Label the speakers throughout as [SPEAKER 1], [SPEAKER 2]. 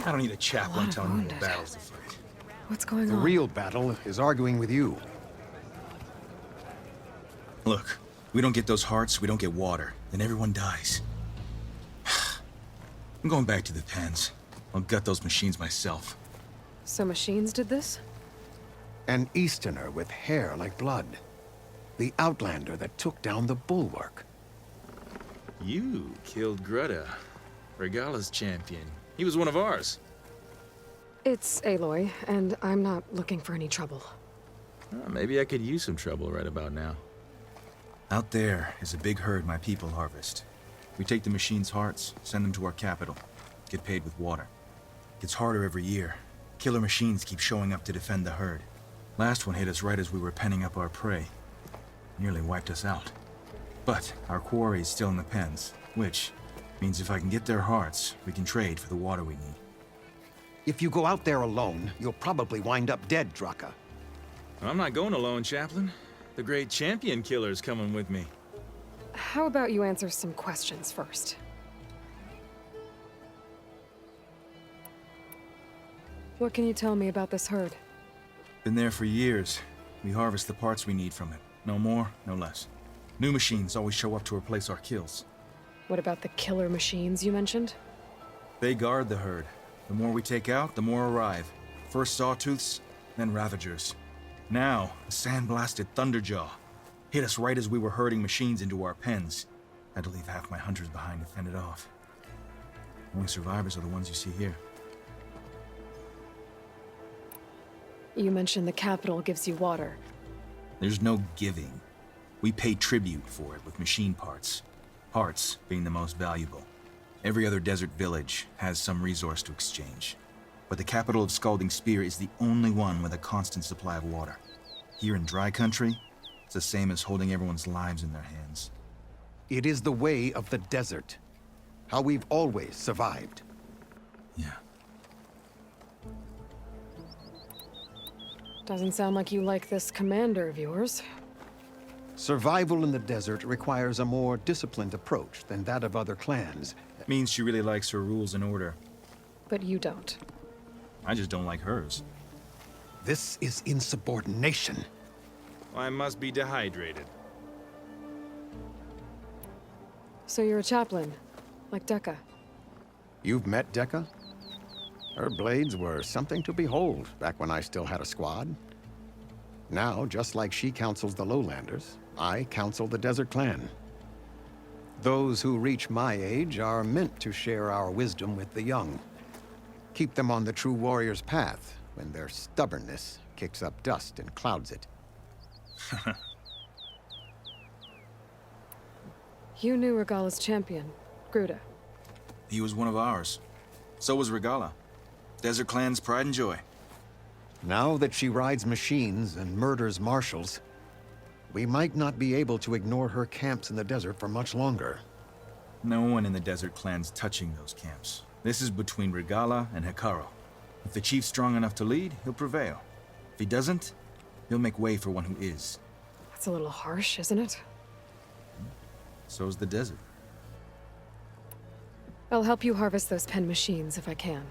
[SPEAKER 1] I don't need a chaplain telling me what battles to fight.
[SPEAKER 2] What's going
[SPEAKER 3] The
[SPEAKER 2] on?
[SPEAKER 3] real battle is arguing with you.
[SPEAKER 1] Look, we don't get those hearts, we don't get water, then everyone dies. I'm going back to the pens. I'll gut those machines myself.
[SPEAKER 2] So machines did this?
[SPEAKER 3] An Easterner with hair like blood. The Outlander that took down the Bulwark.
[SPEAKER 4] You killed Greta, Regalla's champion. He was one of ours.
[SPEAKER 2] It's Aloy, and I'm not looking for any trouble.
[SPEAKER 4] Maybe I could use some trouble right about now.
[SPEAKER 1] Out there is a big herd my people harvest. We take the machines' hearts, send them to our capital, get paid with water. Gets harder every year. Killer machines keep showing up to defend the herd. Last one hit us right as we were penning up our prey. Nearly wiped us out. But our quarry is still in the pens, which means if I can get their hearts, we can trade for the water we need.
[SPEAKER 3] If you go out there alone, you'll probably wind up dead, DRAKKA.
[SPEAKER 4] I'm not going alone, Chaplain. The great champion killer's coming with me.
[SPEAKER 2] How about you answer some questions first? What can you tell me about this herd?
[SPEAKER 1] Been there for years. We harvest the parts we need from it. No more, no less. New machines always show up to replace our kills.
[SPEAKER 2] What about the killer machines you mentioned?
[SPEAKER 1] They guard the herd. The more we take out, the more arrive. First sawtooths, then ravagers. Now, a sandblasted thunderjaw. Hit us right as we were herding machines into our pens. Had to leave half my hunters behind to fend it off. Only survivors are the ones you see here.
[SPEAKER 2] You mentioned the capital gives you water.
[SPEAKER 1] There's no giving. We pay tribute for it with machine parts. Parts being the most valuable. Every other desert village has some resource to exchange. But the capital of Scalding Spear is the only one with a constant supply of water. Here in dry country, it's the same as holding everyone's lives in their hands.
[SPEAKER 3] It is the way of the desert. How we've always survived.
[SPEAKER 1] Yeah.
[SPEAKER 2] Doesn't sound like you like this commander of yours.
[SPEAKER 3] Survival in the desert requires a more disciplined approach than that of other clans.
[SPEAKER 1] Means she really likes her rules and order.
[SPEAKER 2] But you don't.
[SPEAKER 1] I just don't like hers.
[SPEAKER 3] This is insubordination.
[SPEAKER 4] I must be dehydrated.
[SPEAKER 2] So you're a chaplain, like DRAKKA.
[SPEAKER 3] You've met DRAKKA? Her blades were something to behold back when I still had a squad. Now, just like she counsels the lowlanders, I counsel the desert clan. Those who reach my age are meant to share our wisdom with the young. Keep them on the true warrior's path when their stubbornness kicks up dust and clouds it.
[SPEAKER 2] You knew Regalla's champion, Gruta.
[SPEAKER 1] He was one of ours. So was Regalla. Desert Clan's pride and joy.
[SPEAKER 3] Now that she rides machines and murders marshals, we might not be able to ignore her camps in the desert for much longer.
[SPEAKER 1] No one in the Desert Clan's touching those camps. This is between Regalla and Hekarro. If the chief's strong enough to lead, he'll prevail. If he doesn't, he'll make way for one who is.
[SPEAKER 2] That's a little harsh, isn't it?
[SPEAKER 1] So's the desert.
[SPEAKER 2] I'll help you harvest those pen machines if I can.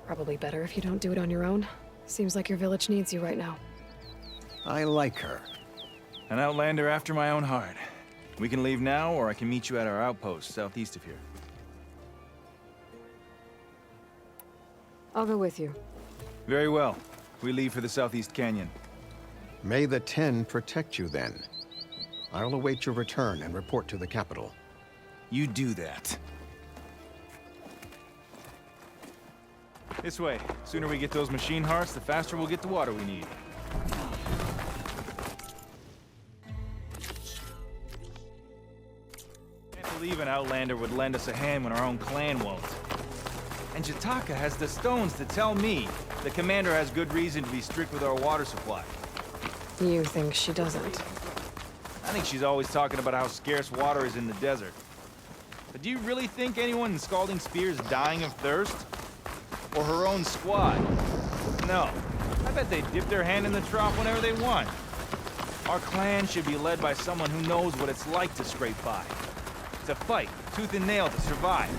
[SPEAKER 2] Probably better if you don't do it on your own. Seems like your village needs you right now.
[SPEAKER 3] I like her.
[SPEAKER 4] An outlander after my own heart. We can leave now, or I can meet you at our outpost southeast of here.
[SPEAKER 2] I'll go with you.
[SPEAKER 4] Very well. We leave for the Southeast Canyon.
[SPEAKER 3] May the Ten protect you then. I'll await your return and report to the capital.
[SPEAKER 4] You do that. This way. Sooner we get those machine hearts, the faster we'll get the water we need. Can't believe an outlander would lend us a hand when our own clan won't. And Jataka has the stones to tell me the commander has good reason to be strict with our water supply.
[SPEAKER 2] You think she doesn't?
[SPEAKER 4] I think she's always talking about how scarce water is in the desert. But do you really think anyone in Scalding Spear is dying of thirst? Or her own squad? No. I bet they dip their hand in the trough whenever they want. Our clan should be led by someone who knows what it's like to scrape by. To fight, tooth and nail to survive.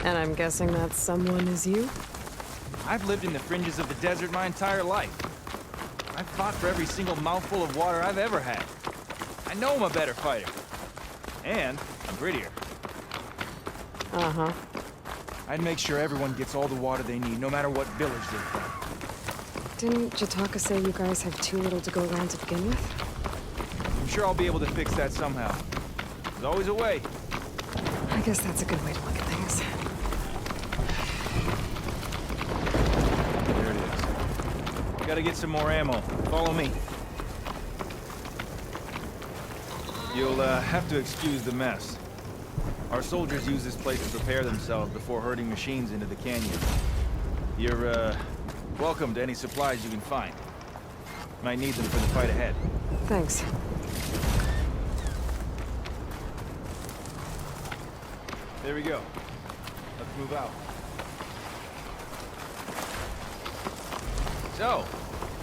[SPEAKER 2] And I'm guessing that someone is you?
[SPEAKER 4] I've lived in the fringes of the desert my entire life. I've fought for every single mouthful of water I've ever had. I know I'm a better fighter. And I'm grittier.
[SPEAKER 2] Uh-huh.
[SPEAKER 4] I'd make sure everyone gets all the water they need, no matter what village they're from.
[SPEAKER 2] Didn't Jataka say you guys have too little to go around to begin with?
[SPEAKER 4] I'm sure I'll be able to fix that somehow. There's always a way.
[SPEAKER 2] I guess that's a good way to look at things.
[SPEAKER 4] There it is. Gotta get some more ammo. Follow me. You'll have to excuse the mess. Our soldiers use this place to prepare themselves before herding machines into the canyon. You're, welcome to any supplies you can find. Might need them for the fight ahead.
[SPEAKER 2] Thanks.
[SPEAKER 4] There we go. Let's move out. So,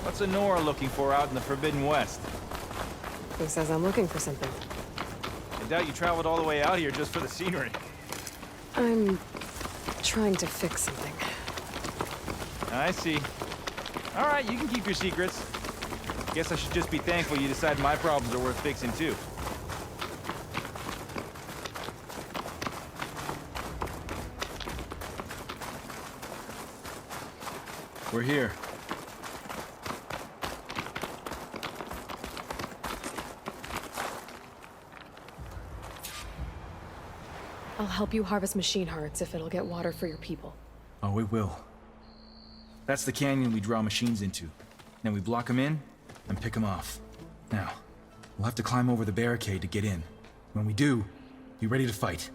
[SPEAKER 4] what's Honora looking for out in the Forbidden West?
[SPEAKER 2] Who says I'm looking for something?
[SPEAKER 4] I doubt you traveled all the way out here just for the scenery.
[SPEAKER 2] I'm trying to fix something.
[SPEAKER 4] I see. All right, you can keep your secrets. Guess I should just be thankful you decide my problems are worth fixing too.
[SPEAKER 1] We're here.
[SPEAKER 2] I'll help you harvest machine hearts if it'll get water for your people.
[SPEAKER 1] Oh, it will. That's the canyon we draw machines into. Then we block them in and pick them off. Now, we'll have to climb over the barricade to get in. When we do, be ready to fight.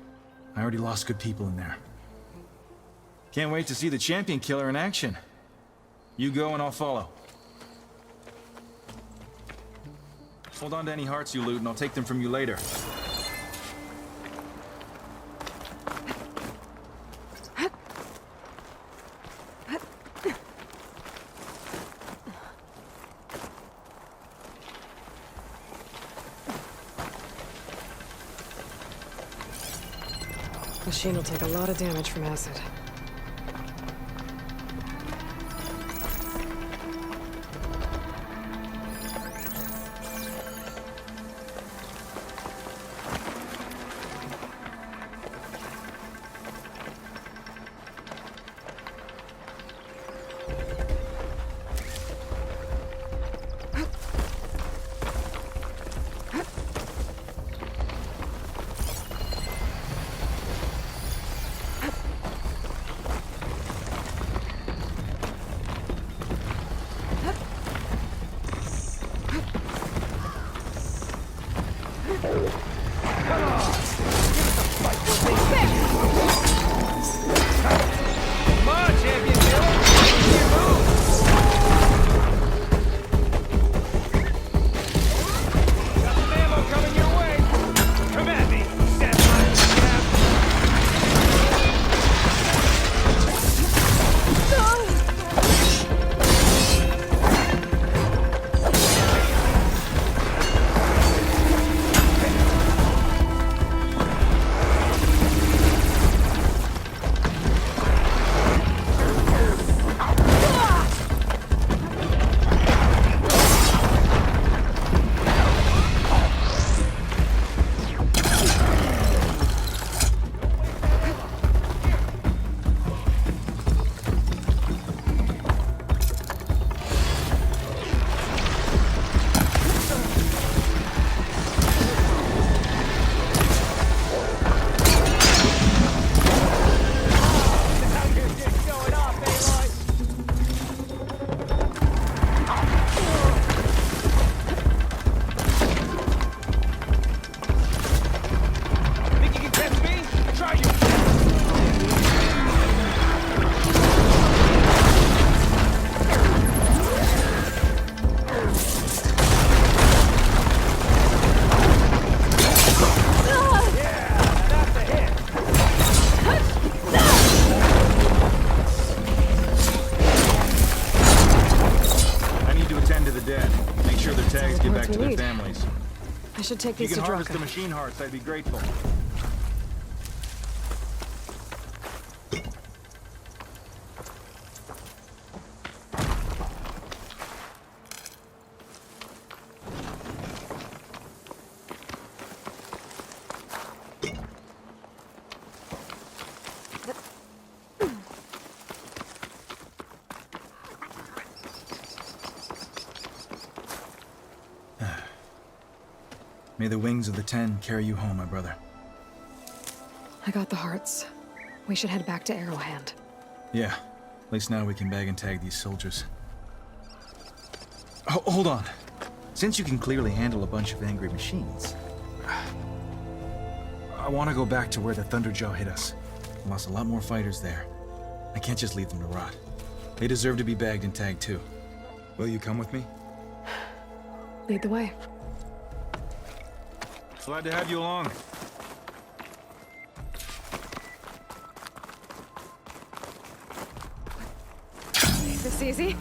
[SPEAKER 1] I already lost good people in there. Can't wait to see the champion killer in action. You go and I'll follow. Hold on to any hearts you loot and I'll take them from you later.
[SPEAKER 2] Machine will take a lot of damage from acid.
[SPEAKER 4] Come on, champion killer! Your move! Got some ammo coming your way! Come at me, samurai scab! Think you can test me? Try your
[SPEAKER 1] I need to attend to the dead. Make sure their tags get back to their
[SPEAKER 2] Need.
[SPEAKER 1] families.
[SPEAKER 2] I should take
[SPEAKER 1] If you
[SPEAKER 2] these
[SPEAKER 1] can
[SPEAKER 2] to
[SPEAKER 1] harvest the
[SPEAKER 2] DRAKKA.
[SPEAKER 1] machine hearts, I'd be grateful. May the wings of the Ten carry you home, my brother.
[SPEAKER 2] I got the hearts. We should head back to Arrowhand.
[SPEAKER 1] Yeah. At least now we can bag and tag these soldiers. Hold on. Since you can clearly handle a bunch of angry machines, I want to go back to where the Thunderjaw hit us. We lost a lot more fighters there. I can't just leave them to rot. They deserve to be bagged and tagged too. Will you come with me?
[SPEAKER 2] Lead the way.
[SPEAKER 4] Glad to have you along.
[SPEAKER 2] This easy?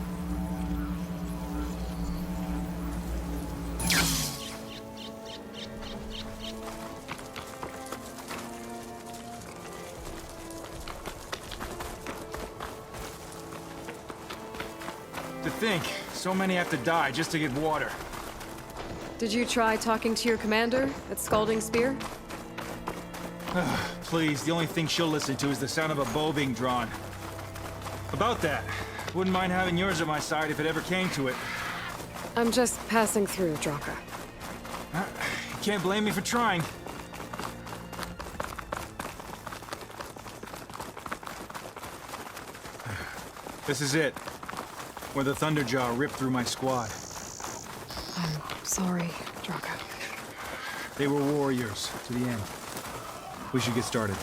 [SPEAKER 4] To think, so many have to die just to get water.
[SPEAKER 2] Did you try talking to your commander at Scalding Spear?
[SPEAKER 4] Please, the only thing she'll listen to is the sound of a bow being drawn. About that, wouldn't mind having yours at my side if it ever came to it.
[SPEAKER 2] I'm just passing through, DRAKKA.
[SPEAKER 4] You can't blame me for trying. This is it. Where the Thunderjaw ripped through my squad.
[SPEAKER 2] I'm sorry, DRAKKA.
[SPEAKER 4] They were warriors to the end. We should get started.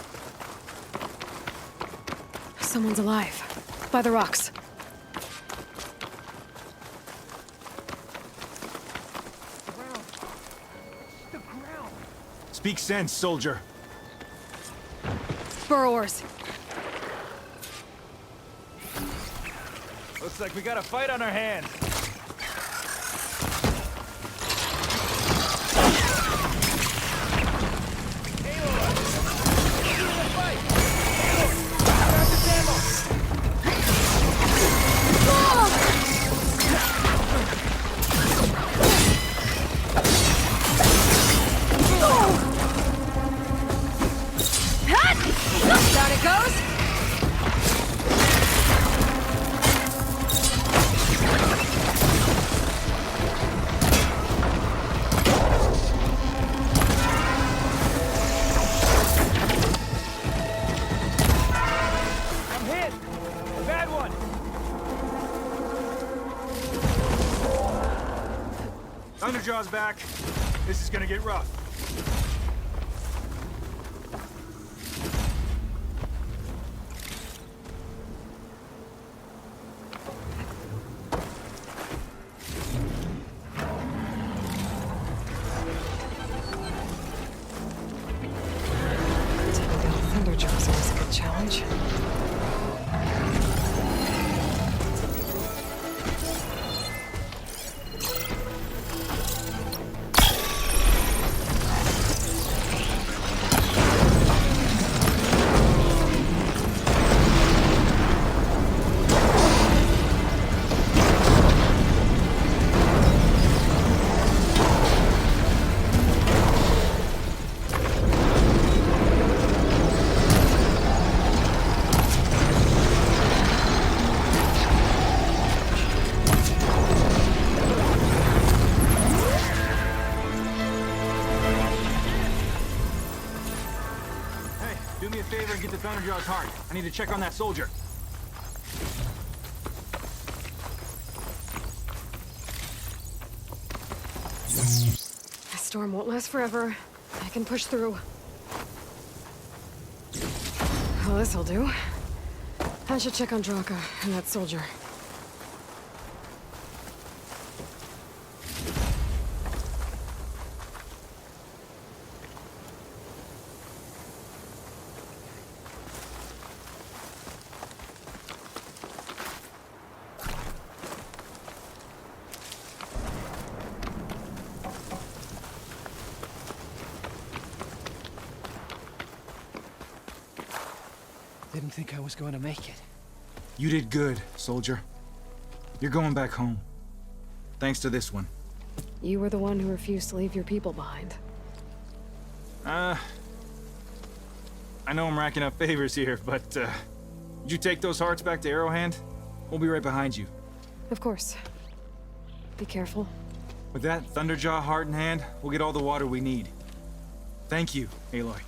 [SPEAKER 2] Someone's alive. By the rocks.
[SPEAKER 4] Speak sense, soldier.
[SPEAKER 2] Burrowers.
[SPEAKER 4] Looks like we got a fight on our hands.
[SPEAKER 2] Down it goes!
[SPEAKER 4] I'm hit! Bad one! Thunderjaw's back. This is gonna get rough.
[SPEAKER 2] Thunderjaw's always a good challenge.
[SPEAKER 4] Do me a favor and get the Thunderjaw's heart. I need to check on that soldier.
[SPEAKER 2] The storm won't last forever. I can push through. Well, this'll do. I should check on DRAKKA and that soldier.
[SPEAKER 5] Didn't think I was going to make it.
[SPEAKER 1] You did good, soldier. You're going back home. Thanks to this one.
[SPEAKER 2] You were the one who refused to leave your people behind.
[SPEAKER 4] I know I'm racking up favors here, but, did you take those hearts back to Arrowhand? We'll be right behind you.
[SPEAKER 2] Of course. Be careful.
[SPEAKER 6] With that Thunderjaw heart in hand, we'll get all the water we need. Thank you, Aloy.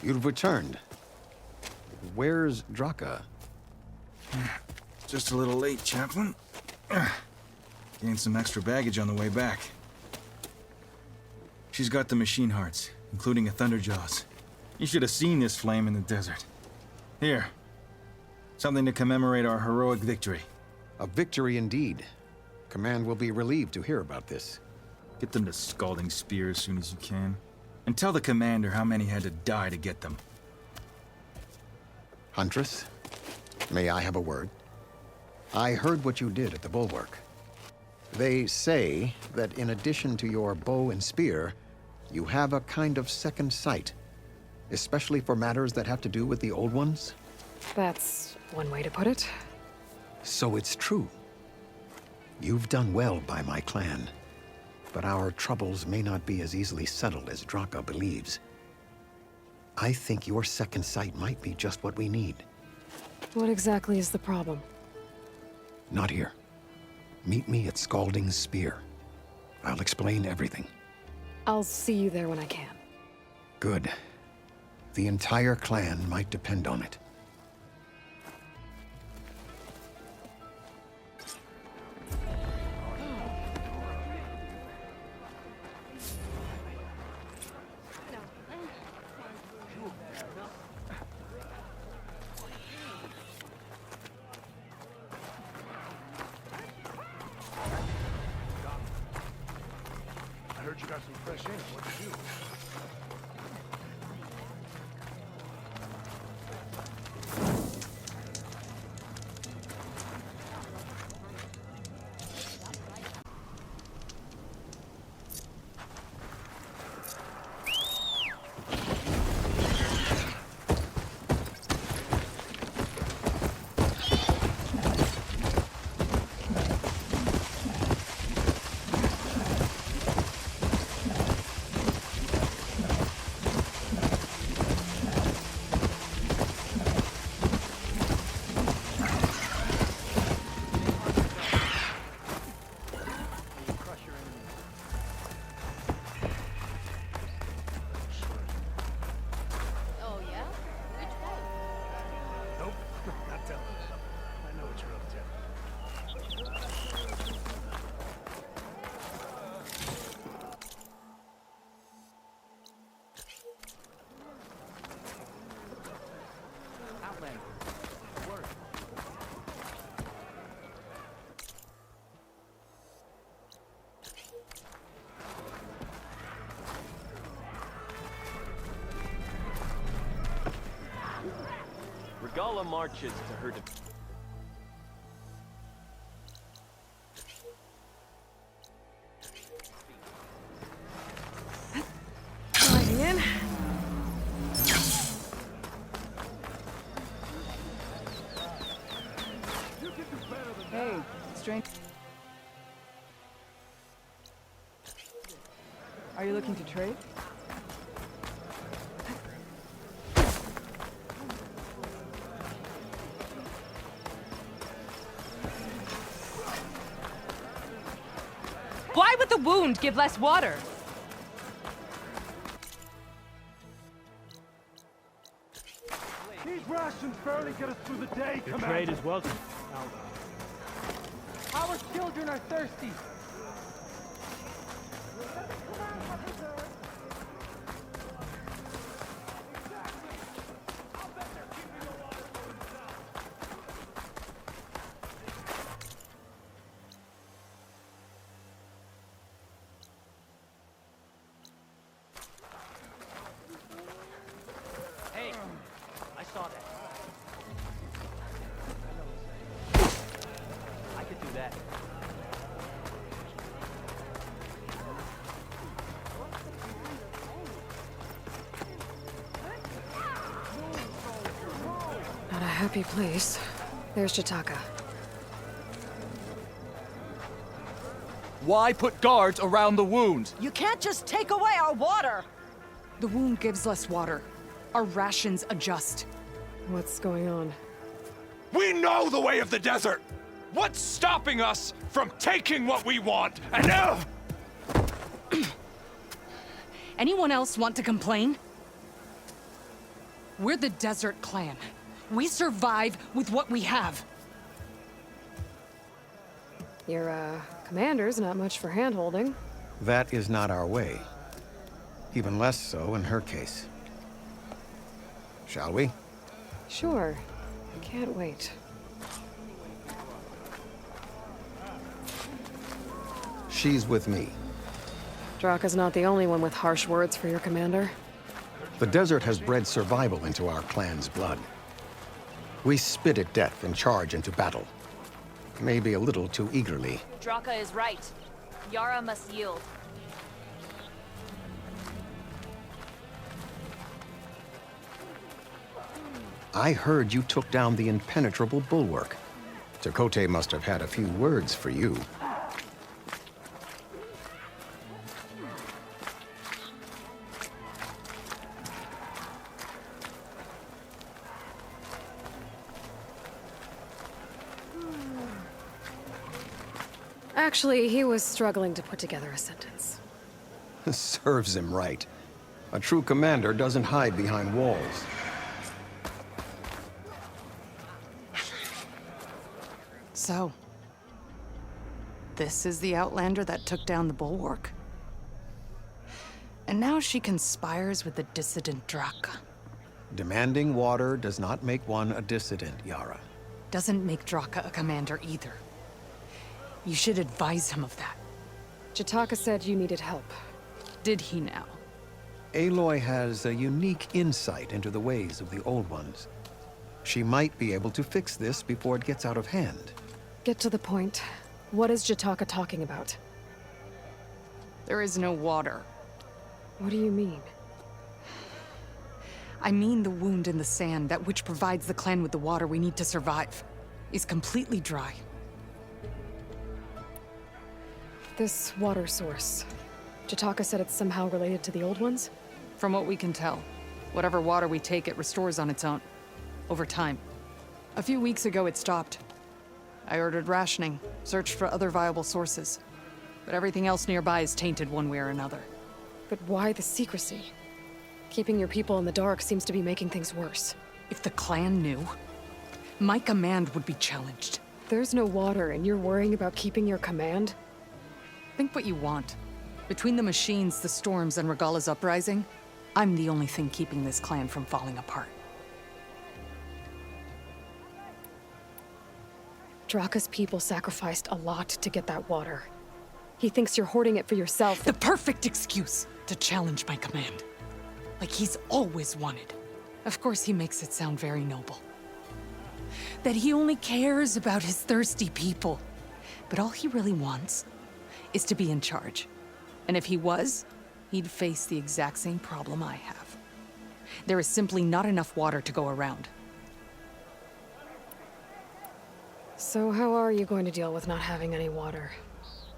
[SPEAKER 3] You've returned. Where's DRAKKA?
[SPEAKER 1] Just a little late, Chaplain. Gained some extra baggage on the way back. She's got the machine hearts, including a Thunderjaws. You should have seen this flame in the desert. Here. Something to commemorate our heroic victory.
[SPEAKER 3] A victory indeed. Command will be relieved to hear about this.
[SPEAKER 1] Get them to Scalding Spear as soon as you can. And tell the commander how many had to die to get them.
[SPEAKER 3] Huntress, may I have a word? I heard what you did at the Bulwark. They say that in addition to your bow and spear, you have a kind of second sight, especially for matters that have to do with the old ones.
[SPEAKER 2] That's one way to put it.
[SPEAKER 3] So it's true. You've done well by my clan, but our troubles may not be as easily settled as DRAKKA believes. I think your second sight might be just what we need.
[SPEAKER 2] What exactly is the problem?
[SPEAKER 3] Not here. Meet me at Scalding Spear. I'll explain everything.
[SPEAKER 2] I'll see you there when I can.
[SPEAKER 3] Good. The entire clan might depend on it.
[SPEAKER 7] I heard you got some fresh ink. What'd you do?
[SPEAKER 8] Oh, yeah? Which one?
[SPEAKER 7] Nope, not telling. I know what you're up to.
[SPEAKER 9] Regala marches to her
[SPEAKER 2] Sliding in.
[SPEAKER 10] Hey, strange. Are you looking to trade?
[SPEAKER 11] Why would the wound give less water?
[SPEAKER 7] These rations barely get us through the day, Commander.
[SPEAKER 9] trade is welcome.
[SPEAKER 10] Our children are thirsty.
[SPEAKER 4] that.
[SPEAKER 2] Not a happy place. There's Jataka.
[SPEAKER 9] Why put guards around the wound?
[SPEAKER 11] You can't just take away our water!
[SPEAKER 12] The wound gives less water. Our rations adjust.
[SPEAKER 2] What's going on?
[SPEAKER 9] We know the way of the desert! What's stopping us from taking what we want? And
[SPEAKER 12] Anyone else want to complain? We're the Desert Clan. We survive with what we have.
[SPEAKER 2] Your, commander's not much for hand-holding.
[SPEAKER 3] That is not our way. Even less so in her case. Shall we?
[SPEAKER 2] Sure. Can't wait.
[SPEAKER 3] She's with me.
[SPEAKER 2] Drakka's not the only one with harsh words for your commander.
[SPEAKER 3] The desert has bred survival into our clan's blood. We spit at death and charge into battle. Maybe a little too eagerly.
[SPEAKER 8] Drakka is right. Yarra must yield.
[SPEAKER 3] I heard you took down the impenetrable bulwark. Chakotay must have had a few words for you.
[SPEAKER 2] Actually, he was struggling to put together a sentence.
[SPEAKER 3] Serves him right. A true commander doesn't hide behind walls.
[SPEAKER 12] So, this is the Outlander that took down the bulwark? And now she conspires with the dissident DRAKKA.
[SPEAKER 3] Demanding water does not make one a dissident, Yarra.
[SPEAKER 12] Doesn't make DRAKKA a commander either. You should advise him of that.
[SPEAKER 2] Jataka said you needed help.
[SPEAKER 12] Did he now?
[SPEAKER 3] Aloy has a unique insight into the ways of the Old Ones. She might be able to fix this before it gets out of hand.
[SPEAKER 2] Get to the point. What is Jataka talking about?
[SPEAKER 12] There is no water.
[SPEAKER 2] What do you mean?
[SPEAKER 12] I mean the wound in the sand, that which provides the clan with the water we need to survive, is completely dry.
[SPEAKER 2] This water source. Jataka said it's somehow related to the Old Ones?
[SPEAKER 12] From what we can tell, whatever water we take, it restores on its own. Over time. A few weeks ago, it stopped. I ordered rationing, searched for other viable sources. But everything else nearby is tainted one way or another.
[SPEAKER 2] But why the secrecy? Keeping your people in the dark seems to be making things worse.
[SPEAKER 12] If the clan knew, my command would be challenged.
[SPEAKER 2] There's no water and you're worrying about keeping your command?
[SPEAKER 12] Think what you want. Between the machines, the storms, and Regalla's uprising, I'm the only thing keeping this clan from falling apart.
[SPEAKER 2] Drakka's people sacrificed a lot to get that water. He thinks you're hoarding it for yourself.
[SPEAKER 12] The perfect excuse to challenge my command. Like he's always wanted. Of course, he makes it sound very noble. That he only cares about his thirsty people. But all he really wants is to be in charge. And if he was, he'd face the exact same problem I have. There is simply not enough water to go around.
[SPEAKER 2] So how are you going to deal with not having any water?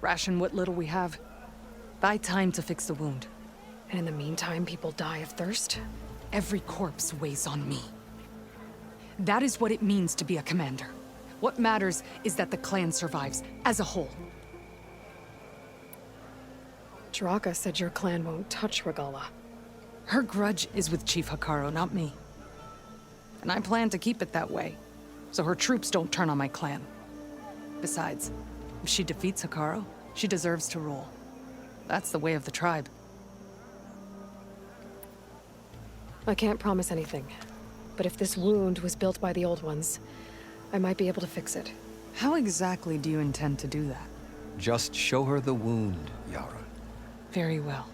[SPEAKER 12] Ration what little we have. Buy time to fix the wound.
[SPEAKER 2] And in the meantime, people die of thirst?
[SPEAKER 12] Every corpse weighs on me. That is what it means to be a commander. What matters is that the clan survives, as a whole.
[SPEAKER 2] Drakka said your clan won't touch Regalla.
[SPEAKER 12] Her grudge is with Chief Hekarro, not me. And I plan to keep it that way, so her troops don't turn on my clan. Besides, if she defeats Hekarro, she deserves to rule. That's the way of the tribe.
[SPEAKER 2] I can't promise anything, but if this wound was built by the Old Ones, I might be able to fix it.
[SPEAKER 12] How exactly do you intend to do that?
[SPEAKER 3] Just show her the wound, Yarra.
[SPEAKER 12] Very well.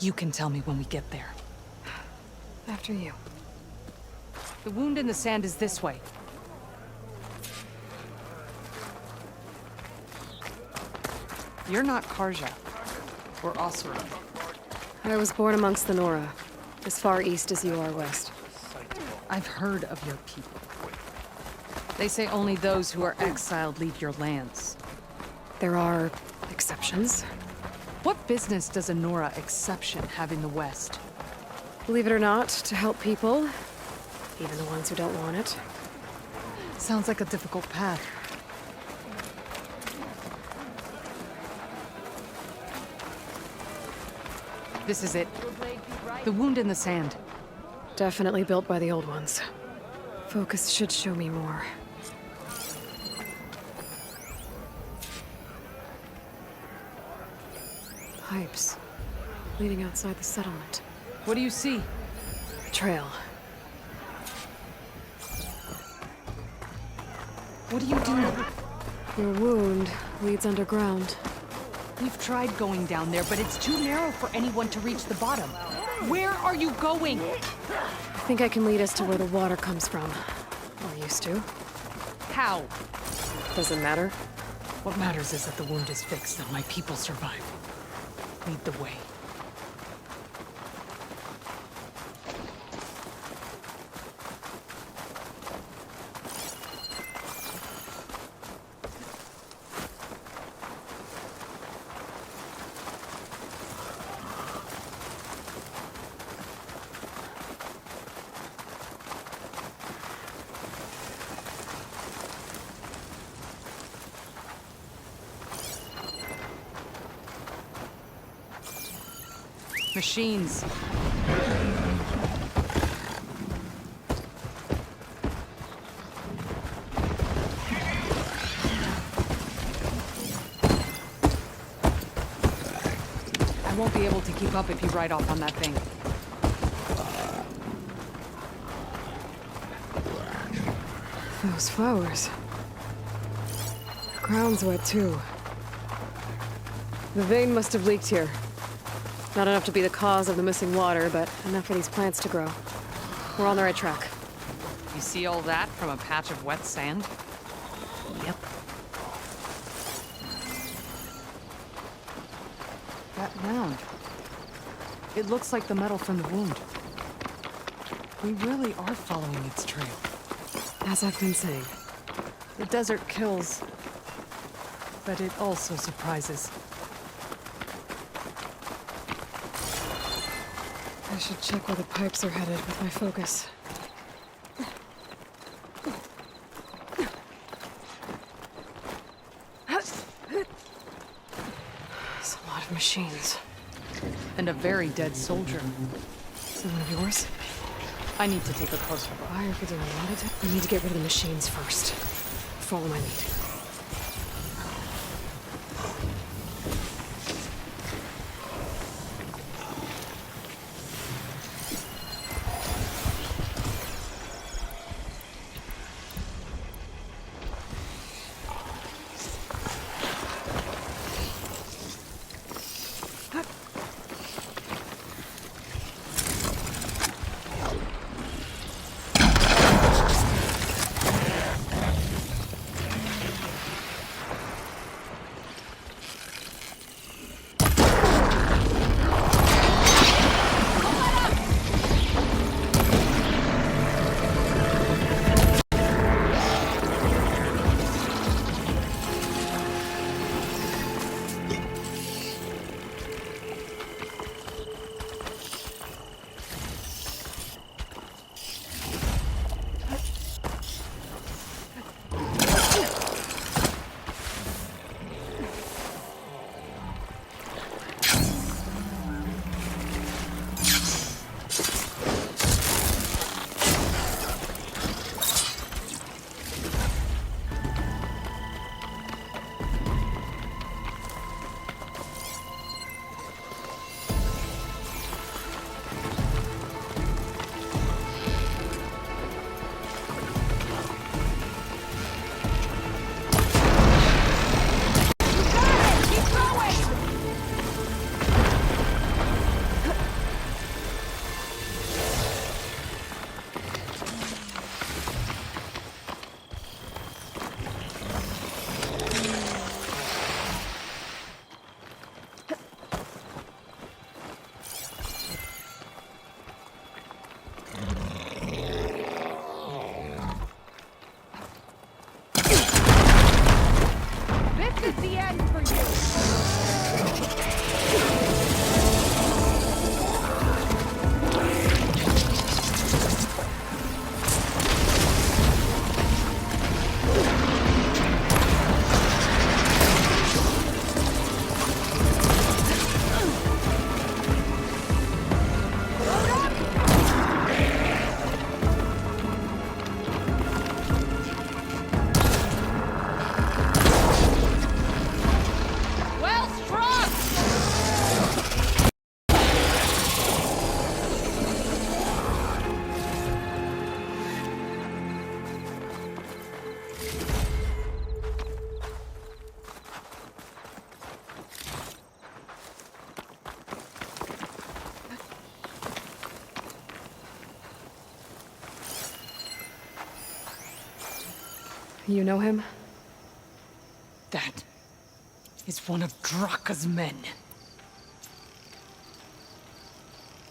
[SPEAKER 12] You can tell me when we get there.
[SPEAKER 2] After you.
[SPEAKER 12] The wound in the sand is this way. You're not Karja. Or Osura.
[SPEAKER 2] I was born amongst the Nora, as far east as you are west.
[SPEAKER 12] I've heard of your people. They say only those who are exiled leave your lands.
[SPEAKER 2] There are exceptions.
[SPEAKER 12] What business does a Nora exception have in the West?
[SPEAKER 2] Believe it or not, to help people, even the ones who don't want it.
[SPEAKER 12] Sounds like a difficult path. This is it. The wound in the sand.
[SPEAKER 2] Definitely built by the old ones. Focus should show me more. Pipes leading outside the settlement.
[SPEAKER 12] What do you see?
[SPEAKER 2] A trail.
[SPEAKER 12] What are you doing?
[SPEAKER 2] Your wound leads underground.
[SPEAKER 12] We've tried going down there, but it's too narrow for anyone to reach the bottom. Where are you going?
[SPEAKER 2] I think I can lead us to where the water comes from. Or used to.
[SPEAKER 12] How?
[SPEAKER 2] Doesn't matter.
[SPEAKER 12] What matters is that the wound is fixed and my people survive. Lead the way. Machines. I won't be able to keep up if you ride off on that thing.
[SPEAKER 2] Those flowers. The ground's wet too. The vein must have leaked here. Not enough to be the cause of the missing water, but enough for these plants to grow. We're on the right track.
[SPEAKER 12] You see all that from a patch of wet sand?
[SPEAKER 2] Yep.
[SPEAKER 12] That mound. It looks like the metal from the wound. We really are following its trail.
[SPEAKER 2] As I've been saying.
[SPEAKER 12] The desert kills, but it also surprises.
[SPEAKER 2] I should check where the pipes are headed with my focus. It's a lot of machines.
[SPEAKER 12] And a very dead soldier.
[SPEAKER 2] Is it one of yours?
[SPEAKER 12] I need to take a closer look.
[SPEAKER 2] Why are we doing a lot of it? We need to get rid of the machines first. Follow my lead.
[SPEAKER 10] the end for you!
[SPEAKER 8] Well struck!
[SPEAKER 2] You know him?
[SPEAKER 12] That is one of DRAKKA's men.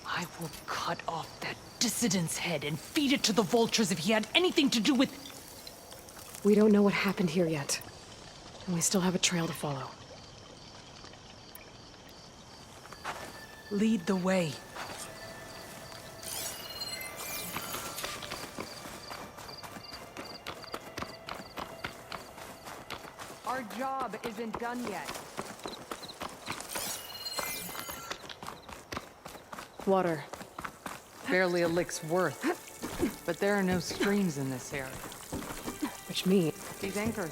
[SPEAKER 12] I will cut off that dissident's head and feed it to the vultures if he had anything to do with...
[SPEAKER 2] We don't know what happened here yet. And we still have a trail to follow.
[SPEAKER 12] Lead the way.
[SPEAKER 10] Our job isn't done yet.
[SPEAKER 2] Water.
[SPEAKER 5] Barely a lick's worth. But there are no streams in this area.
[SPEAKER 2] Which means
[SPEAKER 10] These anchors.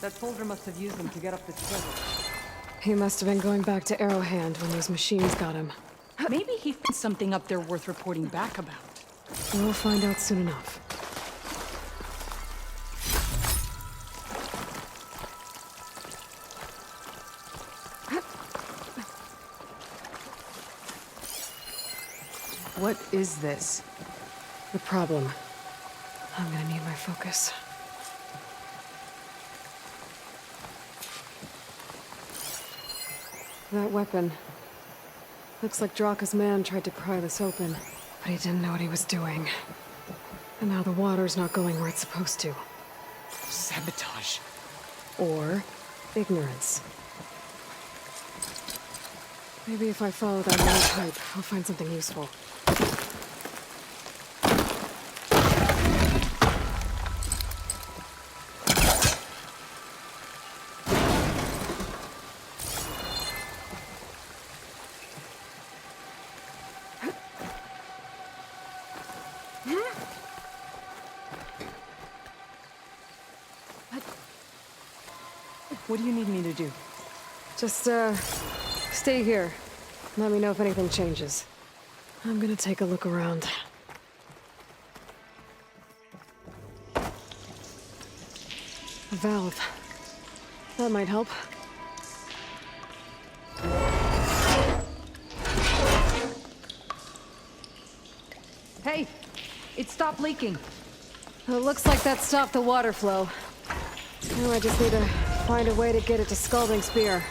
[SPEAKER 10] That soldier must have used them to get up this cliff.
[SPEAKER 2] he must have been going back to Arrowhand when those machines got him.
[SPEAKER 12] Maybe he found something up there worth reporting back about.
[SPEAKER 2] We'll find out soon enough.
[SPEAKER 5] What is this?
[SPEAKER 2] The problem. I'm gonna need my focus. That weapon. Looks like DRAKKA's man tried to pry this open, but he didn't know what he was doing. And now the water's not going where it's supposed to.
[SPEAKER 12] Sabotage.
[SPEAKER 2] Or ignorance. Maybe if I follow that long pipe, I'll find something useful.
[SPEAKER 10] What do you need me to do?
[SPEAKER 2] Just, stay here. Let me know if anything changes. I'm gonna take a look around. A valve. That might help.
[SPEAKER 10] Hey! It stopped leaking.
[SPEAKER 2] It looks like that stopped the water flow. Now I just need to find a way to get it to Scalding Spear.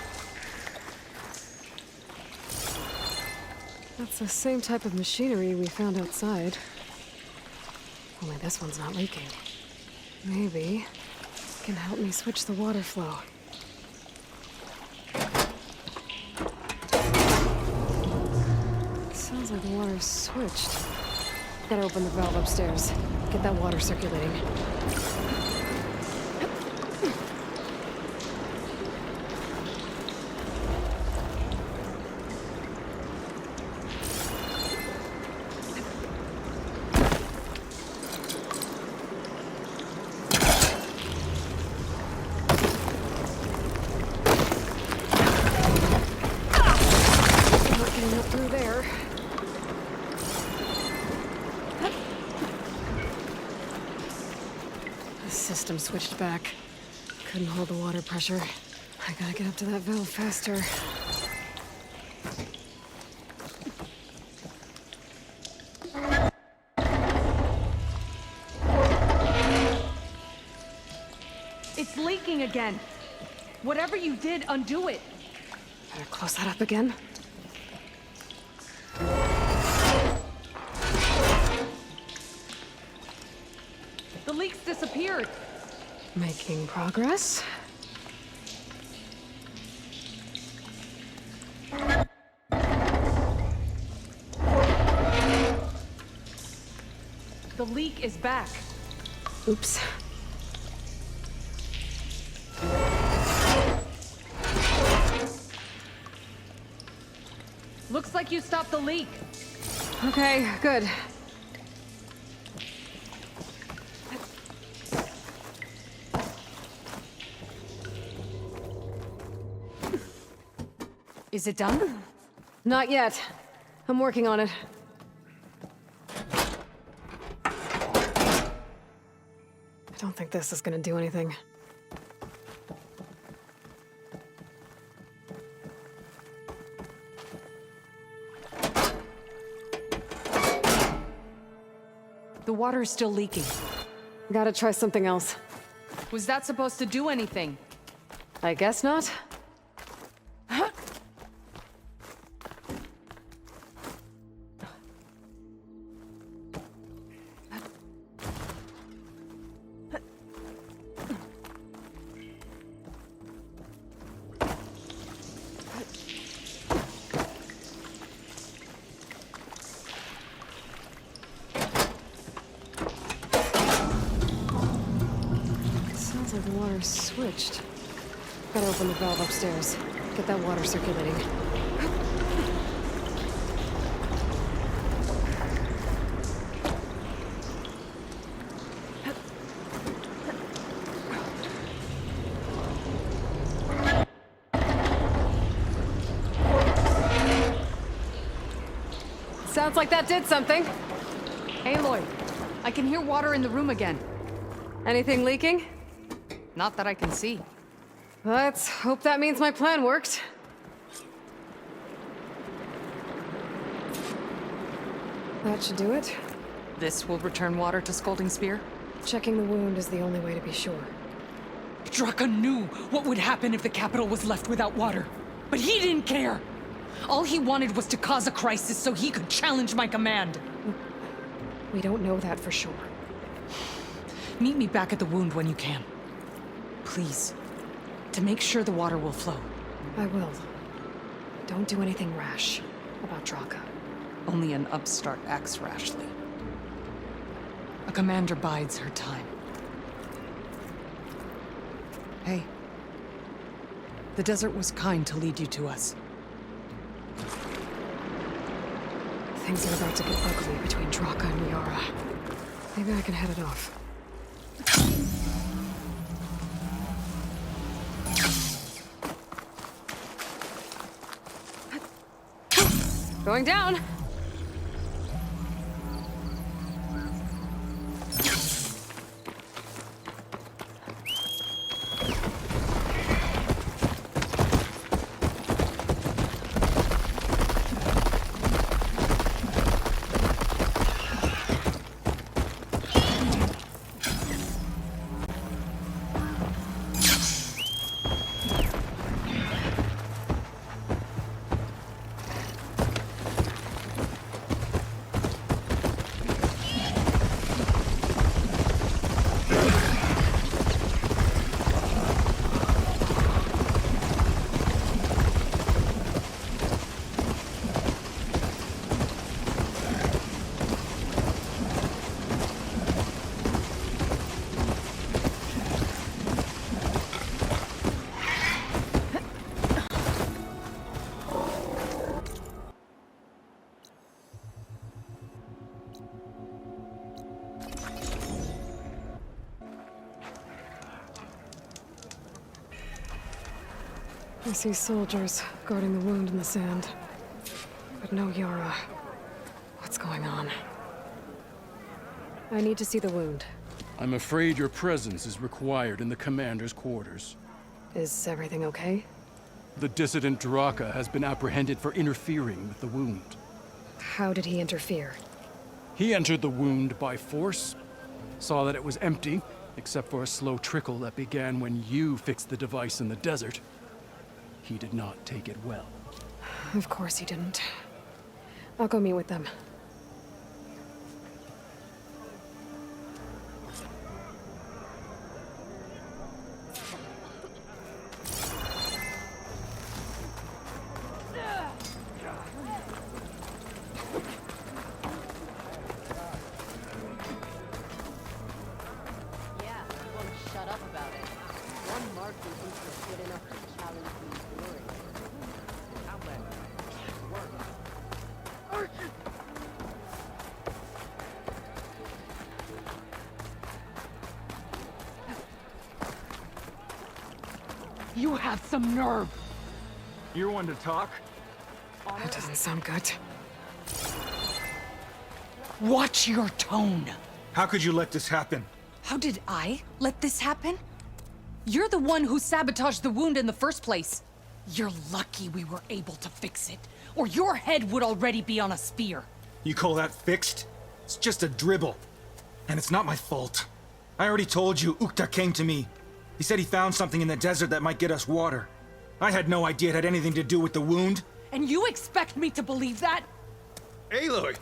[SPEAKER 2] That's the same type of machinery we found outside. Only this one's not leaking. Maybe it can help me switch the water flow. Sounds like the water's switched. Gotta open the valve upstairs. Get that water circulating. Not getting up through there. The system switched back. Couldn't hold the water pressure. I gotta get up to that valve faster.
[SPEAKER 10] It's leaking again. Whatever you did, undo it.
[SPEAKER 2] Better close that up again.
[SPEAKER 10] The leak's disappeared.
[SPEAKER 2] Making progress.
[SPEAKER 10] The leak is back.
[SPEAKER 2] Oops.
[SPEAKER 10] Looks like you stopped the leak.
[SPEAKER 2] Okay, good.
[SPEAKER 12] Is it done?
[SPEAKER 2] Not yet. I'm working on it. I don't think this is gonna do anything.
[SPEAKER 12] The water is still leaking.
[SPEAKER 2] Gotta try something else.
[SPEAKER 12] Was that supposed to do anything?
[SPEAKER 2] I guess not. Sounds like the water's switched. Gotta open the valve upstairs. Get that water circulating. Sounds like that did something.
[SPEAKER 12] Hey, Lloyd. I can hear water in the room again.
[SPEAKER 2] Anything leaking?
[SPEAKER 12] Not that I can see.
[SPEAKER 2] Let's hope that means my plan worked. That should do it.
[SPEAKER 12] This will return water to Scolding Spear?
[SPEAKER 2] Checking the wound is the only way to be sure.
[SPEAKER 12] DRAKKA knew what would happen if the capital was left without water. But he didn't care! All he wanted was to cause a crisis so he could challenge my command.
[SPEAKER 2] We don't know that for sure.
[SPEAKER 12] Meet me back at the wound when you can. Please. To make sure the water will flow.
[SPEAKER 2] I will. Don't do anything rash about DRAKKA.
[SPEAKER 12] Only an upstart acts rashly. A commander bides her time. Hey. The desert was kind to lead you to us.
[SPEAKER 2] Things are about to get ugly between DRAKKA and YARRA. Maybe I can head it off. Going down! I see soldiers guarding the wound in the sand. But no YARRA. What's going on? I need to see the wound.
[SPEAKER 13] I'm afraid your presence is required in the commander's quarters.
[SPEAKER 2] Is everything okay?
[SPEAKER 13] The dissident DRAKKA has been apprehended for interfering with the wound.
[SPEAKER 2] How did he interfere?
[SPEAKER 13] He entered the wound by force, saw that it was empty, except for a slow trickle that began when you fixed the device in the desert. He did not take it well.
[SPEAKER 2] Of course he didn't. I'll go meet with them.
[SPEAKER 5] You have some nerve.
[SPEAKER 6] You're one to talk?
[SPEAKER 2] That doesn't sound good.
[SPEAKER 12] Watch your tone.
[SPEAKER 6] How could you let this happen?
[SPEAKER 12] How did I let this happen? You're the one who sabotaged the wound in the first place. You're lucky we were able to fix it, or your head would already be on a spear.
[SPEAKER 6] You call that fixed? It's just a dribble. And it's not my fault. I already told you, Ukta came to me. He said he found something in the desert that might get us water. I had no idea it had anything to do with the wound.
[SPEAKER 12] And you expect me to believe that?
[SPEAKER 6] Aloy,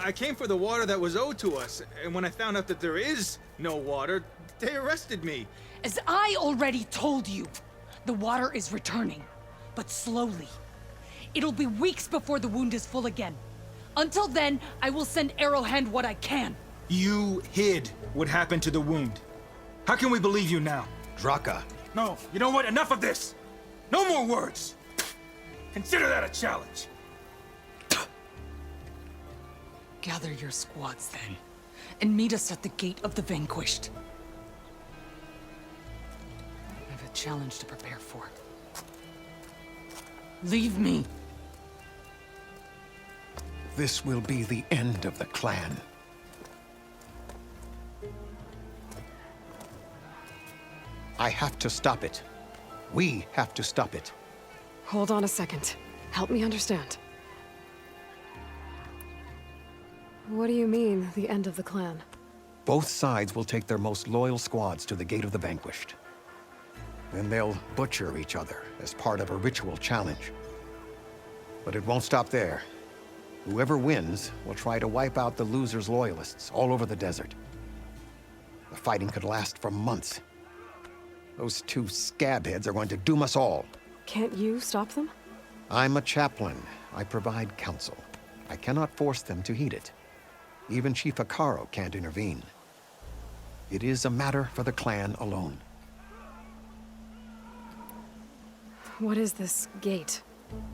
[SPEAKER 6] I came for the water that was owed to us, and when I found out that there is no water, they arrested me.
[SPEAKER 12] As I already told you, the water is returning, but slowly. It'll be weeks before the wound is full again. Until then, I will send Arrowhand what I can.
[SPEAKER 6] You hid what happened to the wound. How can we believe you now?
[SPEAKER 3] DRAKKA.
[SPEAKER 6] No, you know what? Enough of this! No more words! Consider that a challenge.
[SPEAKER 12] Gather your squads then, and meet us at the Gate of the Vanquished. I have a challenge to prepare for. Leave me.
[SPEAKER 3] This will be the end of the clan. I have to stop it. We have to stop it.
[SPEAKER 2] Hold on a second. Help me understand. What do you mean, the end of the clan?
[SPEAKER 3] Both sides will take their most loyal squads to the Gate of the Vanquished. Then they'll butcher each other as part of a ritual challenge. But it won't stop there. Whoever wins will try to wipe out the loser's loyalists all over the desert. The fighting could last for months. Those two scabheads are going to doom us all.
[SPEAKER 2] Can't you stop them?
[SPEAKER 3] I'm a chaplain. I provide counsel. I cannot force them to heed it. Even Chief Akaro can't intervene. It is a matter for the clan alone.
[SPEAKER 2] What is this gate?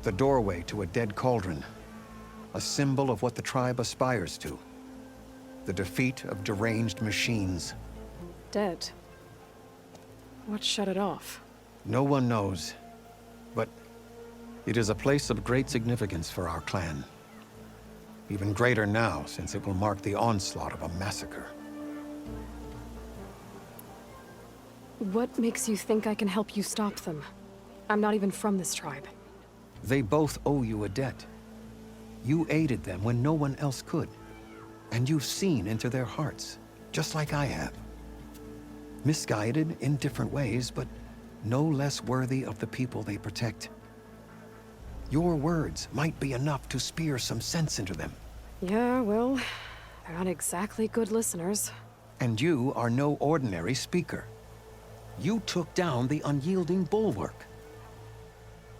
[SPEAKER 3] The doorway to a dead cauldron. A symbol of what the tribe aspires to. The defeat of deranged machines.
[SPEAKER 2] Dead. What shut it off?
[SPEAKER 3] No one knows. But it is a place of great significance for our clan. Even greater now, since it will mark the onslaught of a massacre.
[SPEAKER 2] What makes you think I can help you stop them? I'm not even from this tribe.
[SPEAKER 3] They both owe you a debt. You aided them when no one else could. And you've seen into their hearts, just like I have. Misguided in different ways, but no less worthy of the people they protect. Your words might be enough to spear some sense into them.
[SPEAKER 2] Yeah, well, they're not exactly good listeners.
[SPEAKER 3] And you are no ordinary speaker. You took down the unyielding bulwark.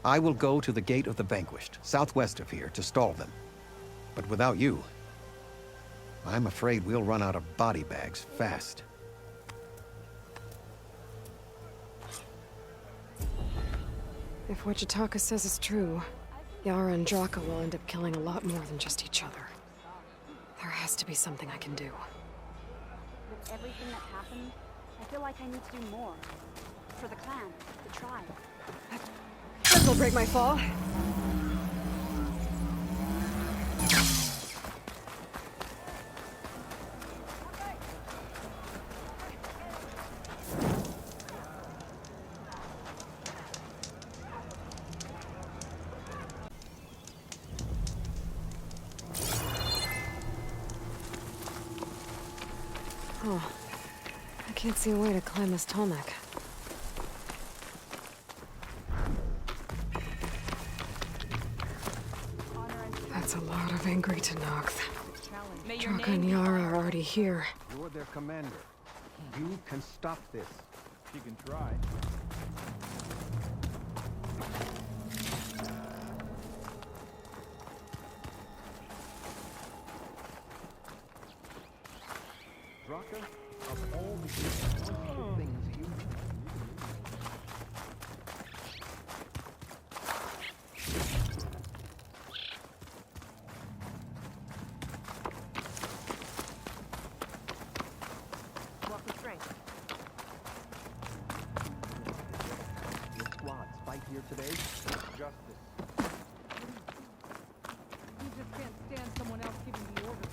[SPEAKER 3] I will go to the Gate of the Vanquished, southwest of here, to stall them. But without you, I'm afraid we'll run out of body bags fast.
[SPEAKER 2] If what Jataka says is true, YARRA and DRAKKA will end up killing a lot more than just each other. There has to be something I can do.
[SPEAKER 14] With everything that happened, I feel like I need to do more. For the clan, the tribe.
[SPEAKER 2] This'll break my fall. Oh, I can't see a way to climb this tall neck. That's a lot of angry Tenakth. DRAKKA and YARRA are already here.
[SPEAKER 3] You're their commander. You can stop this.
[SPEAKER 4] You can try.
[SPEAKER 3] DRAKKA, of all the wonderful things you
[SPEAKER 4] here today is justice.
[SPEAKER 5] You just can't stand someone else giving the orders.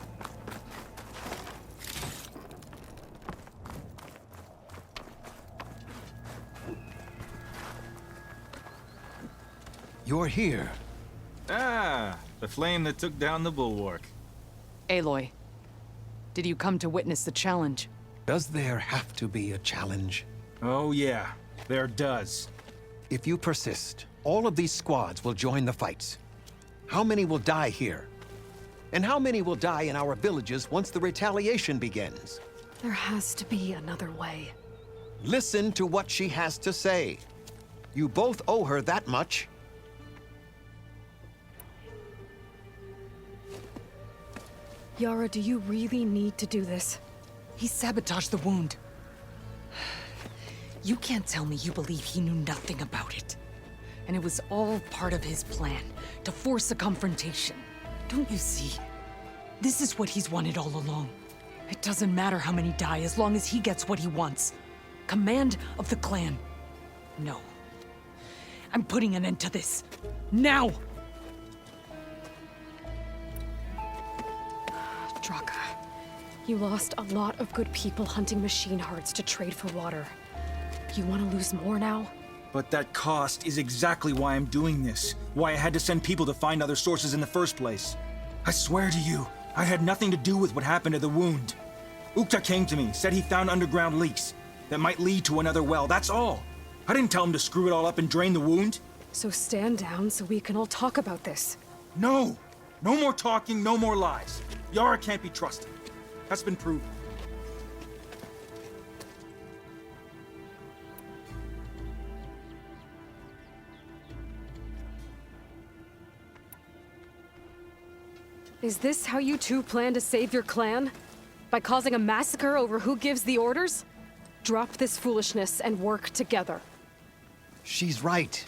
[SPEAKER 3] You're here.
[SPEAKER 4] Ah, the flame that took down the bulwark.
[SPEAKER 12] Aloy, did you come to witness the challenge?
[SPEAKER 3] Does there have to be a challenge?
[SPEAKER 6] Oh yeah, there does.
[SPEAKER 3] If you persist, all of these squads will join the fights. How many will die here? And how many will die in our villages once the retaliation begins?
[SPEAKER 2] There has to be another way.
[SPEAKER 3] Listen to what she has to say. You both owe her that much.
[SPEAKER 2] Yarra, do you really need to do this?
[SPEAKER 12] He sabotaged the wound. You can't tell me you believe he knew nothing about it. And it was all part of his plan, to force a confrontation. Don't you see? This is what he's wanted all along. It doesn't matter how many die as long as he gets what he wants. Command of the clan. No. I'm putting an end to this. Now!
[SPEAKER 2] DRAKKA, you lost a lot of good people hunting machine hearts to trade for water. You want to lose more now?
[SPEAKER 6] But that cost is exactly why I'm doing this. Why I had to send people to find other sources in the first place. I swear to you, I had nothing to do with what happened to the wound. Ukta came to me, said he found underground leaks that might lead to another well, that's all. I didn't tell him to screw it all up and drain the wound.
[SPEAKER 2] So stand down so we can all talk about this.
[SPEAKER 6] No! No more talking, no more lies. Yarra can't be trusted. That's been proven.
[SPEAKER 2] Is this how you two plan to save your clan? By causing a massacre over who gives the orders? Drop this foolishness and work together.
[SPEAKER 3] She's right.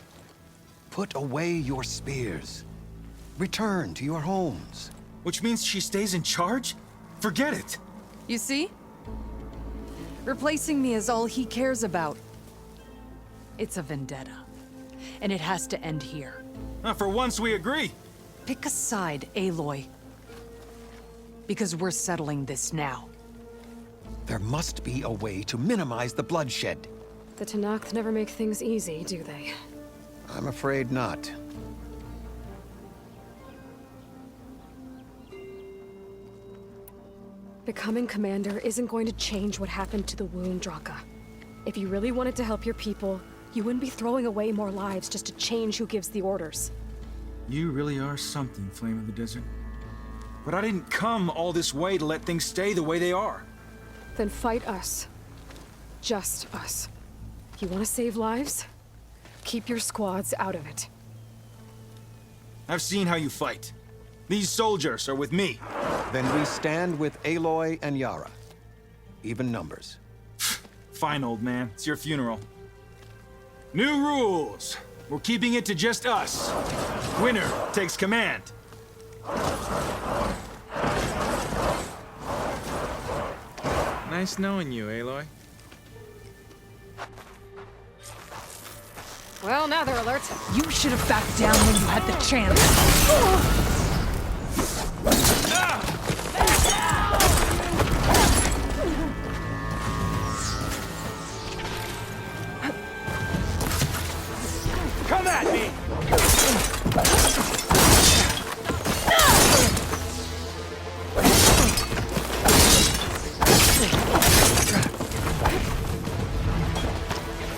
[SPEAKER 3] Put away your spears. Return to your homes.
[SPEAKER 6] Which means she stays in charge? Forget it!
[SPEAKER 12] You see? Replacing me is all he cares about. It's a vendetta. And it has to end here.
[SPEAKER 6] For once we agree.
[SPEAKER 12] Pick a side, Aloy. Because we're settling this now.
[SPEAKER 3] There must be a way to minimize the bloodshed.
[SPEAKER 2] The Tenakth never make things easy, do they?
[SPEAKER 3] I'm afraid not.
[SPEAKER 2] Becoming commander isn't going to change what happened to the wound, DRAKKA. If you really wanted to help your people, you wouldn't be throwing away more lives just to change who gives the orders.
[SPEAKER 6] You really are something, Flame of the Desert. But I didn't come all this way to let things stay the way they are.
[SPEAKER 2] Then fight us. Just us. You want to save lives? Keep your squads out of it.
[SPEAKER 6] I've seen how you fight. These soldiers are with me.
[SPEAKER 3] Then we stand with Aloy and Yarra. Even numbers.
[SPEAKER 6] Fine, old man. It's your funeral. New rules. We're keeping it to just us. Winner takes command.
[SPEAKER 4] Nice knowing you, Aloy.
[SPEAKER 2] Well, now they're alert.
[SPEAKER 12] You should have backed down when you had the chance.
[SPEAKER 4] Come at me!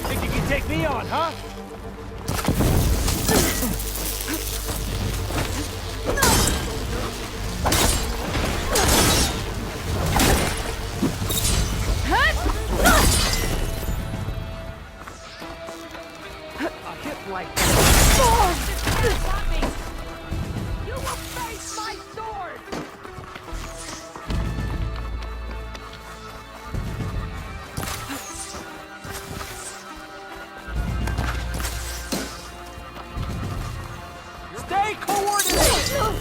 [SPEAKER 4] Think you can take me on, huh?
[SPEAKER 8] You will face my sword!
[SPEAKER 4] Stay coordinated!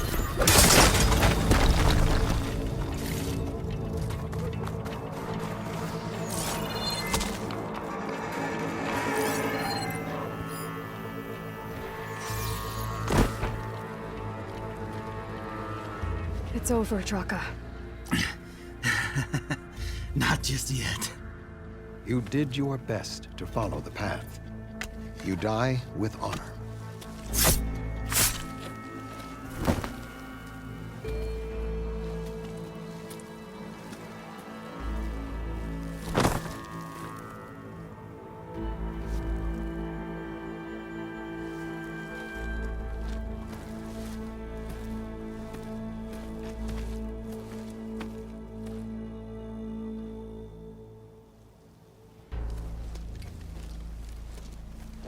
[SPEAKER 2] It's over, DRAKKA.
[SPEAKER 6] Not just yet.
[SPEAKER 3] You did your best to follow the path. You die with honor.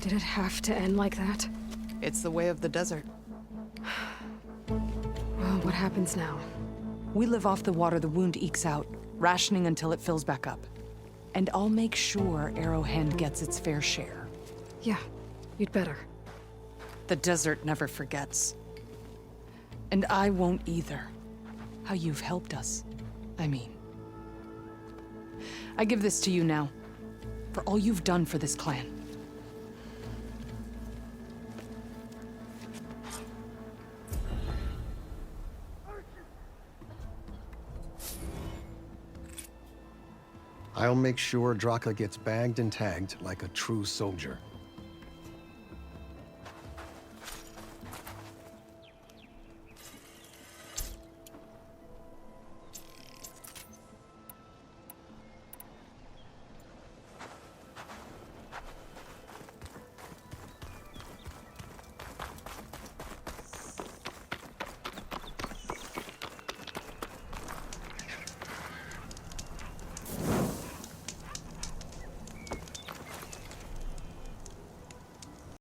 [SPEAKER 2] Did it have to end like that?
[SPEAKER 5] It's the way of the desert.
[SPEAKER 2] Well, what happens now?
[SPEAKER 12] We live off the water the wound ekes out, rationing until it fills back up. And I'll make sure Arrowhand gets its fair share.
[SPEAKER 2] Yeah, you'd better.
[SPEAKER 12] The desert never forgets. And I won't either. How you've helped us, I mean. I give this to you now, for all you've done for this clan.
[SPEAKER 3] I'll make sure DRAKKA gets bagged and tagged like a true soldier.